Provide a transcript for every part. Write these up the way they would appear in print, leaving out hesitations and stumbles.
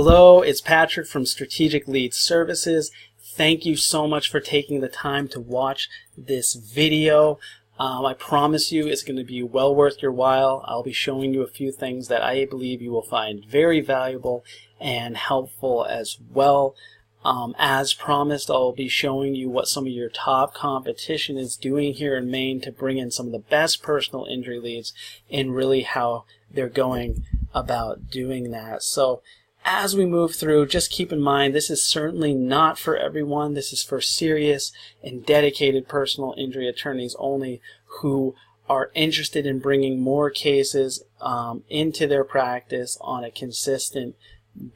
Hello, it's Patrick from Strategic Lead Services. Thank you so much for taking the time to watch this video. I promise you it's going to be well worth your while. I'll be showing you a few things that I believe you will find very valuable and helpful as well. As promised, I'll be showing you what some of your top competition is doing here in Maine to bring in some of the best personal injury leads and really how they're going about doing that. So as we move through, just keep in mind this is certainly not for everyone. This is for serious and dedicated personal injury attorneys only who are interested in bringing more cases into their practice on a consistent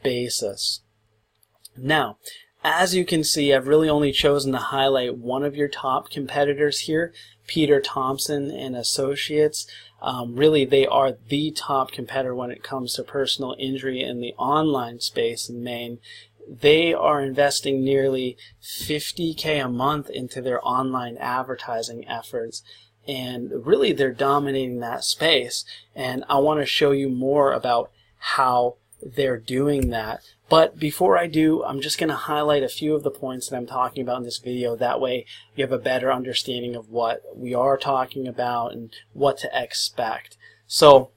basis. Now, as you can see, I've really only chosen to highlight one of your top competitors here, Peter Thompson and Associates. Really, they are the top competitor when it comes to personal injury in the online space in Maine. They are investing nearly $50K a month into their online advertising efforts, and really they're dominating that space. And I want to show you more about how they're doing that. But before I do, I'm just going to highlight a few of the points that I'm talking about in this video. That way you have a better understanding of what we are talking about and what to expect. So,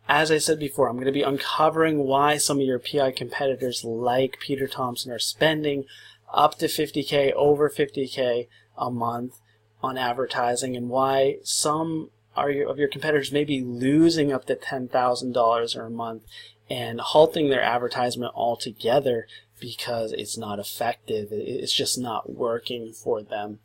as I said before, I'm going to be uncovering why some of your PI competitors like Peter Thompson are spending up to $50K, over $50K a month on advertising, and why some of your competitors may be losing up to $10,000 a month and halting their advertisement altogether because it's not effective. It's just not working for them.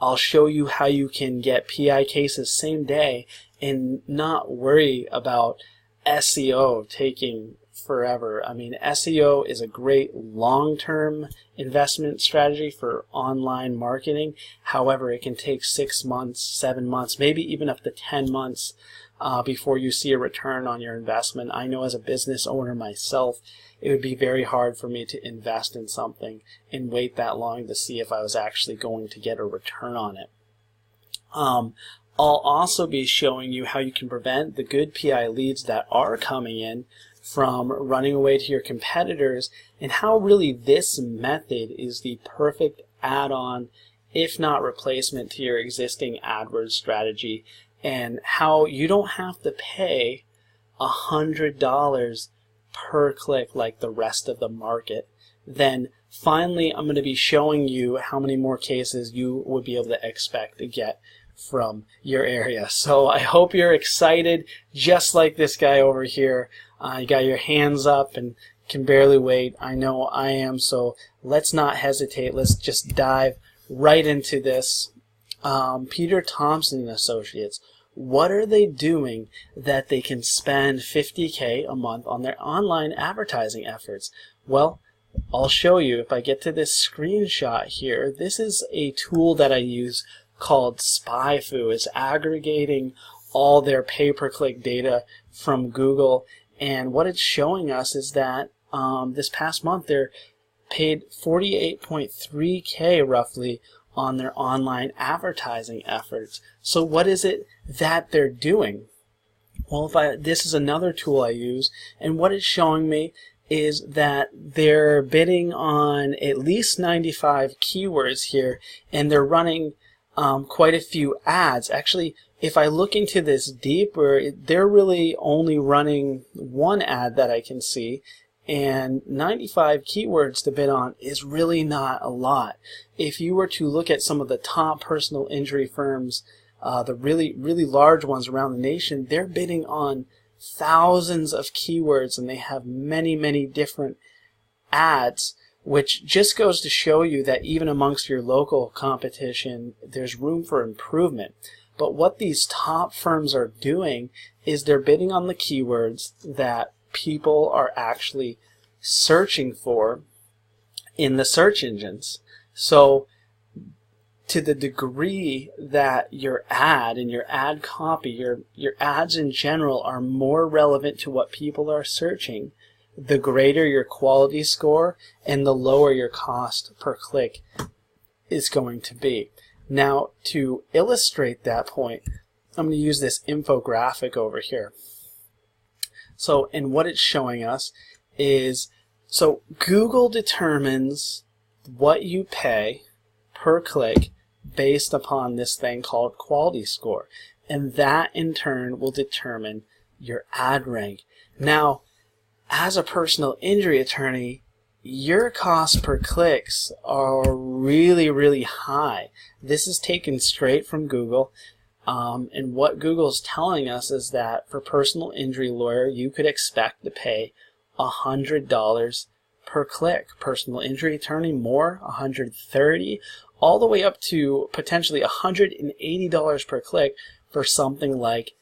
I'll show you how you can get PI cases same day and not worry about SEO taking forever. I mean, SEO is a great long-term investment strategy for online marketing. However, it can take 6 months, 7 months, maybe even up to 10 months before you see a return on your investment. I know as a business owner myself, it would be very hard for me to invest in something and wait that long to see if I was actually going to get a return on it. I'll also be showing you how you can prevent the good PI leads that are coming in from running away to your competitors, and how really this method is the perfect add-on, if not replacement, to your existing AdWords strategy, and how you don't have to pay $100 per click like the rest of the market. Then finally, I'm going to be showing you how many more cases you would be able to expect to get from your area. So I hope you're excited, just like this guy over here. You got your hands up and can barely wait. I know I am, so let's not hesitate. Let's just dive right into this. Peter Thompson and Associates. What are they doing that they can spend $50K a month on their online advertising efforts? Well, I'll show you. If I get to this screenshot here, this is a tool that I use called SpyFu. It's aggregating all their pay-per-click data from Google, and what it's showing us is that this past month they're paid $48.3K roughly on their online advertising efforts. So what is it that they're doing? Well, this is another tool I use, and what it's showing me is that they're bidding on at least 95 keywords here, and they're running quite a few ads. Actually, if I look into this deeper, they're really only running one ad that I can see, and 95 keywords to bid on is really not a lot. If you were to look at some of the top personal injury firms, the really large ones around the nation, they're bidding on thousands of keywords, and they have many different ads, which just goes to show you that even amongst your local competition, there's room for improvement. But what these top firms are doing is they're bidding on the keywords that people are actually searching for in the search engines. So to the degree that your ad and your ad copy, your ads in general are more relevant to what people are searching, the greater your quality score and the lower your cost per click is going to be. Now, to illustrate that point, I'm going to use this infographic over here. So, and what it's showing us is So Google determines what you pay per click based upon this thing called quality score. And that in turn will determine your ad rank. Now, as a personal injury attorney, your costs per clicks are really, really high. This is taken straight from Google. And what Google's telling us is that for personal injury lawyer, you could expect to pay $100 per click. Personal injury attorney, more, $130, all the way up to potentially $180 per click for something like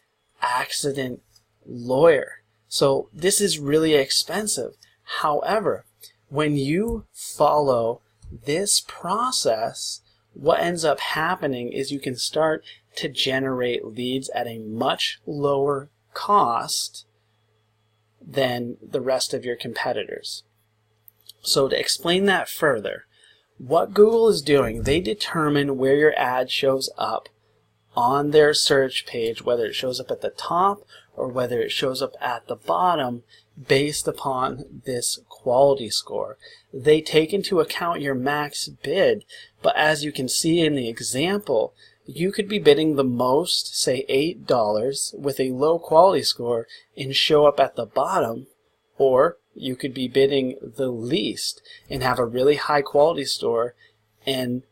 accident lawyer. So this is really expensive. However, when you follow this process, what ends up happening is you can start to generate leads at a much lower cost than the rest of your competitors. So to explain that further, what Google is doing, they determine where your ad shows up on their search page, whether it shows up at the top or whether it shows up at the bottom, based upon this quality score. They take into account your max bid, but as you can see in the example, you could be bidding the most, say $8, with a low quality score and show up at the bottom, or you could be bidding the least and have a really high quality score and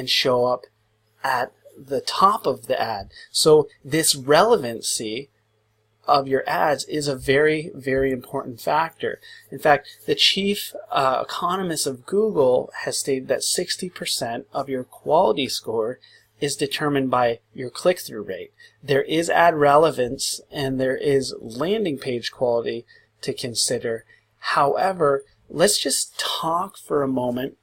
show up at the top of the ad. So this relevancy of your ads is a very, very important factor. In fact, the chief economist of Google has stated that 60% of your quality score is determined by your click-through rate. There is ad relevance and there is landing page quality to consider. However, let's just talk for a moment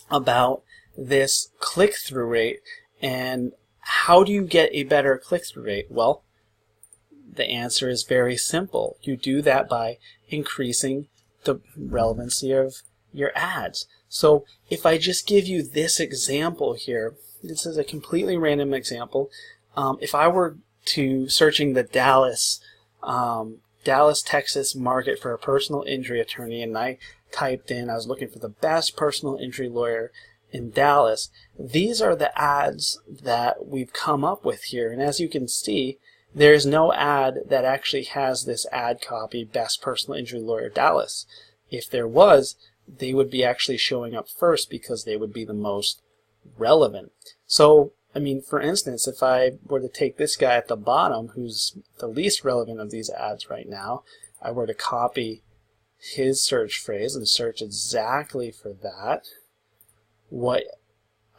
about this click-through rate and how do you get a better click-through rate? Well, the answer is very simple. You do that by increasing the relevancy of your ads. So if I just give you this example here, this is a completely random example. If I were to searching the Dallas, Texas market for a personal injury attorney, and I typed in, I was looking for the best personal injury lawyer in Dallas, these are the ads that we've come up with here. And as you can see, there is no ad that actually has this ad copy, Best Personal Injury Lawyer Dallas. If there was, they would be actually showing up first because they would be the most relevant. So, I mean, for instance, if I were to take this guy at the bottom, who's the least relevant of these ads right now, I were to copy his search phrase and search exactly for that, what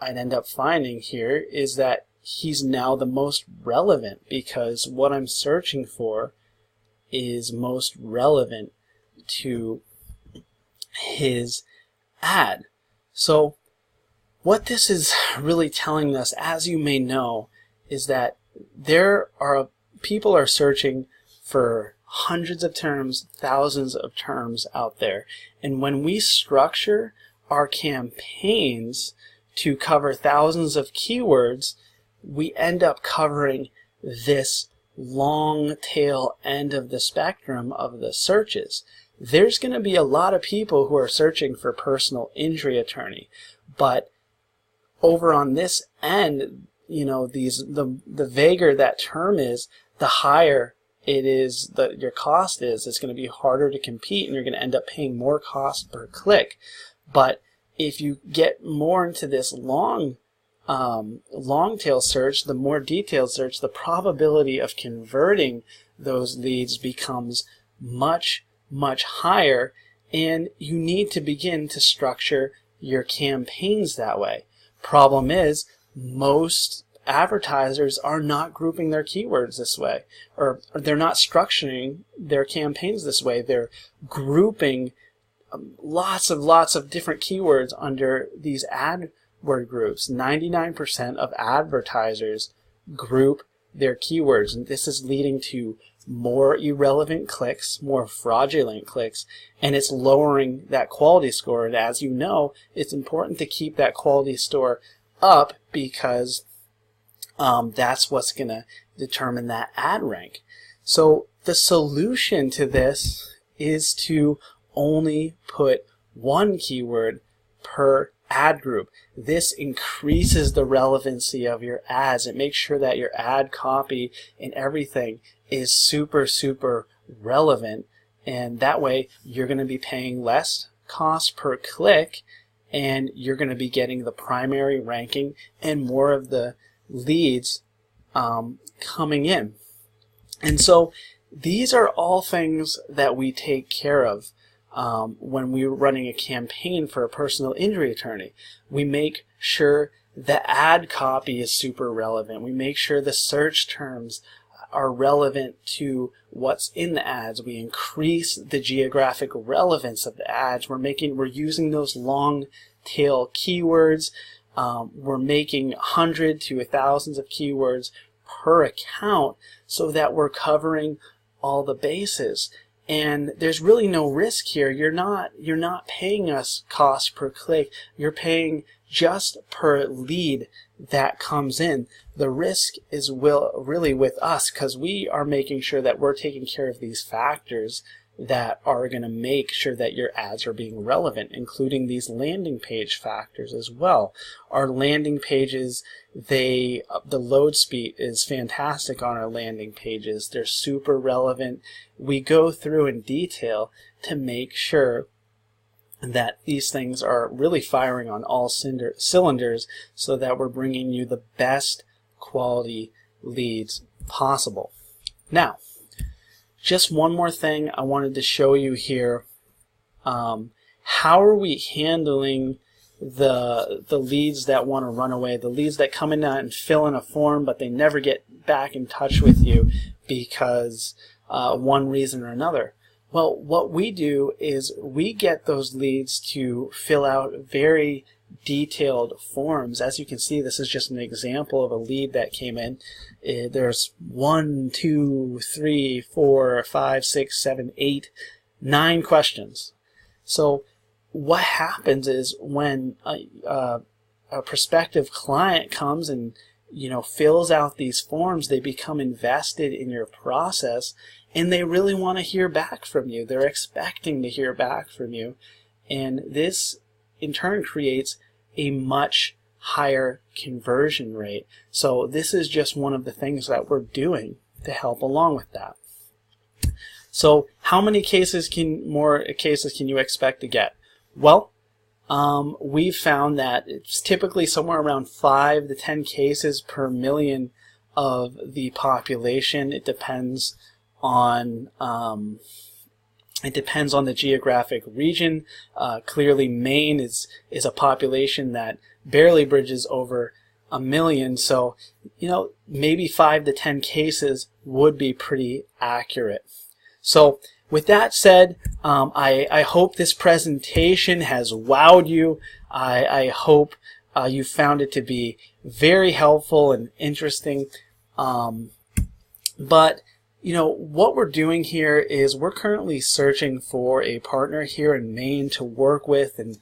I'd end up finding here is that he's now the most relevant because what I'm searching for is most relevant to his ad. So what this is really telling us, as you may know, is that people are searching for hundreds of terms, thousands of terms out there. And when we structure our campaigns to cover thousands of keywords, we end up covering this long tail end of the spectrum of the searches. There's going to be a lot of people who are searching for personal injury attorney, but over on this end, you know, the vaguer that term is, the higher it is that your cost is. It's going to be harder to compete, and you're going to end up paying more cost per click. But if you get more into this long tail search, the more detailed search, the probability of converting those leads becomes much, much higher, and you need to begin to structure your campaigns that way. Problem is, most advertisers are not grouping their keywords this way, or they're not structuring their campaigns this way. They're grouping lots of different keywords under these AdWord groups. 99% of advertisers group their keywords, and this is leading to more irrelevant clicks, more fraudulent clicks, and it's lowering that quality score. And as you know, it's important to keep that quality score up because that's what's going to determine that ad rank. So the solution to this is to only put one keyword per ad group. This increases the relevancy of your ads. It makes sure that your ad copy and everything is super relevant, and that way you're going to be paying less cost per click, and you're going to be getting the primary ranking and more of the leads coming in. And so these are all things that we take care of when we're running a campaign for a personal injury attorney. We make sure the ad copy is super relevant. We make sure the search terms are relevant to what's in the ads. We increase the geographic relevance of the ads. We're using those long tail keywords. We're making 100 to thousands of keywords per account so that we're covering all the bases. And there's really no risk here. You're not paying us cost per click. You're paying just per lead that comes in. The risk is really with us, because we are making sure that we're taking care of these factors that are going to make sure that your ads are being relevant, including these landing page factors as well. Our landing pages, the load speed is fantastic on our landing pages. They're super relevant. We go through in detail to make sure that these things are really firing on all cylinders so that we're bringing you the best quality leads possible. Now, just one more thing I wanted to show you here. How are we handling the leads that want to run away, the leads that come in and fill in a form but they never get back in touch with you because one reason or another? Well, what we do is we get those leads to fill out very detailed forms. As you can see, this is just an example of a lead that came in. There's 1, 2, 3, 4, 5, 6, 7, 8, 9 questions. So what happens is when a prospective client comes and fills out these forms, they become invested in your process, and they really want to hear back from you. They're expecting to hear back from you, and this in turn creates a much higher conversion rate. So this is just one of the things that we're doing to help along with that. So how many more cases can you expect to get? Well, we've found that it's typically somewhere around 5 to 10 cases per million of the population. It depends on the geographic region. Clearly, Maine is a population that barely bridges over 1 million, so maybe 5 to 10 cases would be pretty accurate. So with that said, I hope this presentation has wowed you. I hope you found it to be very helpful and interesting. But what we're doing here is we're currently searching for a partner here in Maine to work with and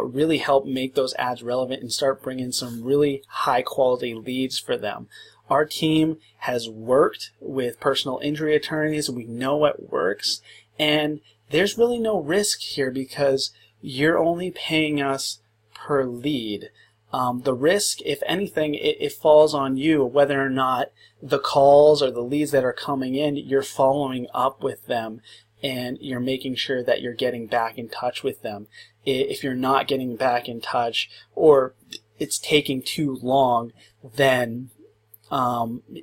really help make those ads relevant and start bringing some really high quality leads for them. Our team has worked with personal injury attorneys. We know what works, and there's really no risk here because you're only paying us per lead. The risk, if anything, it falls on you, whether or not the calls or the leads that are coming in, you're following up with them and you're making sure that you're getting back in touch with them. If you're not getting back in touch or it's taking too long, then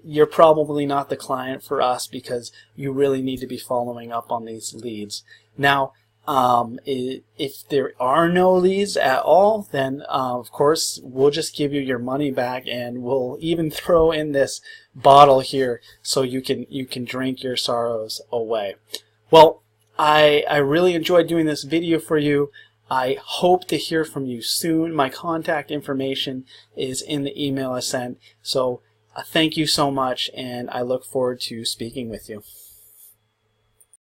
you're probably not the client for us because you really need to be following up on these leads. Now, if there are no leads at all, then of course we'll just give you your money back, and we'll even throw in this bottle here so you can drink your sorrows away. Well, I really enjoyed doing this video for you. I hope to hear from you soon. My contact information is in the email I sent. So thank you so much, and I look forward to speaking with you.